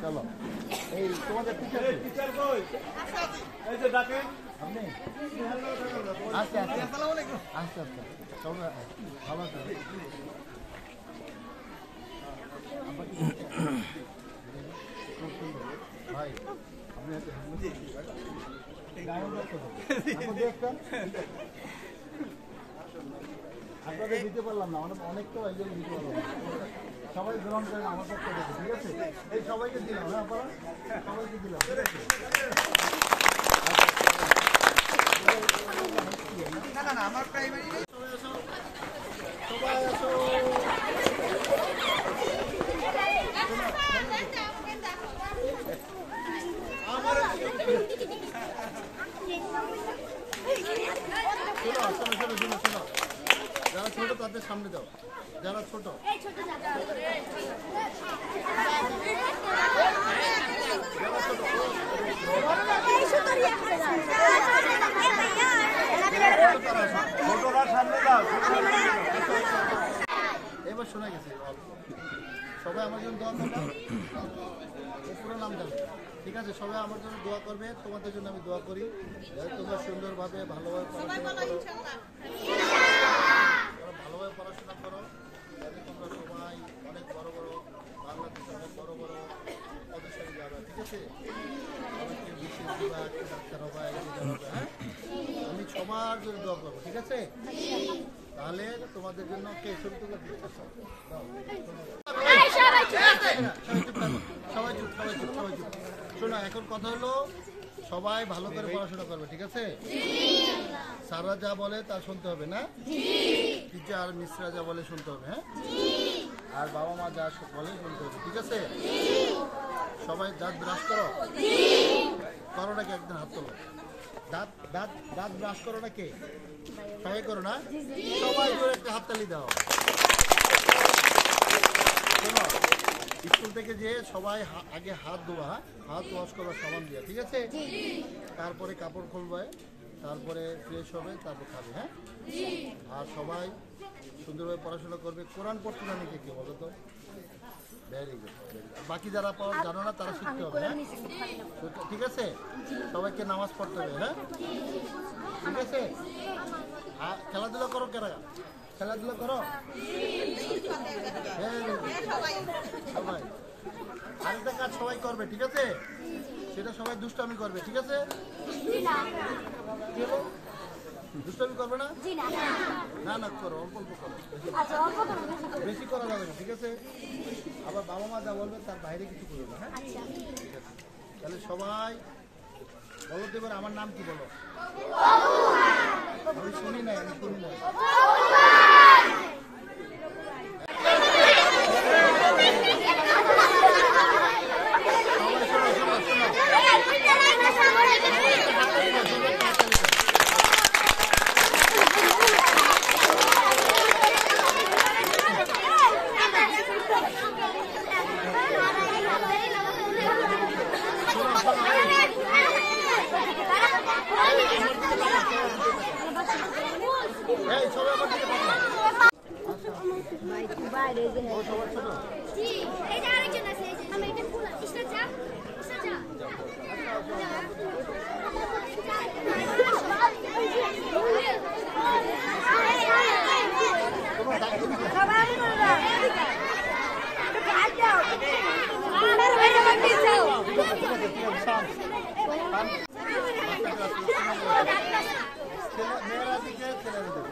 চলো এই তোমাদের টিচার কই এই যে ডাকেন আপনি আচ্ছা আচ্ছা আসসালামু আলাইকুম আচ্ছা আচ্ছা সবাই ভালো আছেন ভাই আপনি আপনাদের দিতে পারলাম না অনেক তো একজন দিতে পারলাম সবাই গ্রহণ করেন আমার পক্ষ থেকে ঠিক আছে এই সবাইকে দিলাম হ্যাঁ আপনারা সবাইকে দিলাম না না আমার প্রাইমারি সবাই আসো শোনো যারা ছোট তাদের সামনে দাও যারা ছোট এবার শোনা গেছে সবাই আমার জন্য দোয়া করবে পুরো নাম জানো ঠিক আছে সবাই আমার জন্য দোয়া করবে তোমাদের জন্য আমি দোয়া করি তোমরা সুন্দরভাবে ভালোভাবে পড়াশোনা করো যাতে তোমরা সবাই অনেক বড় বড় বাংলাদেশে অনেক বড় বড় পদচারী যাবে ঠিক আছে অনেকে বিশেষ বিভাগ ডাক্তার হবে হ্যাঁ আমি সবার জন্য দোয়া করবো ঠিক আছে তাহলে তোমাদের জন্য কে শুরু করে সবাই চুপ শোনো এখন কথা হলো সবাই ভালো করে পড়াশোনা করবে ঠিক আছে স্যাররা যা বলে তা শুনতে হবে না টিচার মিসরা যা বলে শুনতে হবে হ্যাঁ আর বাবা মা যা বলে শুনতে হবে ঠিক আছে সবাই দাঁত ব্রাশ করো করো নাকি একদিন হাত তোলো দাঁত ব্রাশ করো না কে সবাই করো না সবাই করে একটা হাততালি দাও শোনো স্কুল থেকে যে সবাই আগে হাত ধোয়া হাত ওয়াশ করবা সাবান দিয়ে ঠিক আছে তারপরে কাপড় খুলবে তারপরে ফ্রেশ হবে তারপর খাবে হ্যাঁ আর সবাই সুন্দরভাবে পড়াশোনা করবে কোরআন পড়তে জানে কে বলো তো ভেরি গুড বাকি যারা জানো না তারা শিখতে হবে হ্যাঁ ঠিক আছে সবাইকে নামাজ পড়তে হবে হ্যাঁ ঠিক আছে খেলাধুলা করো কেরা খেলাধুলা করো সবাই আরেকটা কাজ সবাই করবে ঠিক আছে সেটা সবাই দুষ্টামি করবে ঠিক আছে দুষ্টামি করবে না না করো অল্প অল্প করো বেশি করা যাবে না ঠিক আছে আবার বাবা মা যা বলবে তার বাইরে কিছু করবে না হ্যাঁ ঠিক আছে তাহলে সবাই বলো তো এবার আমার নাম কি বলো আমি শুনি নাই মেয়েরা দিকে ছেলেরা দিকে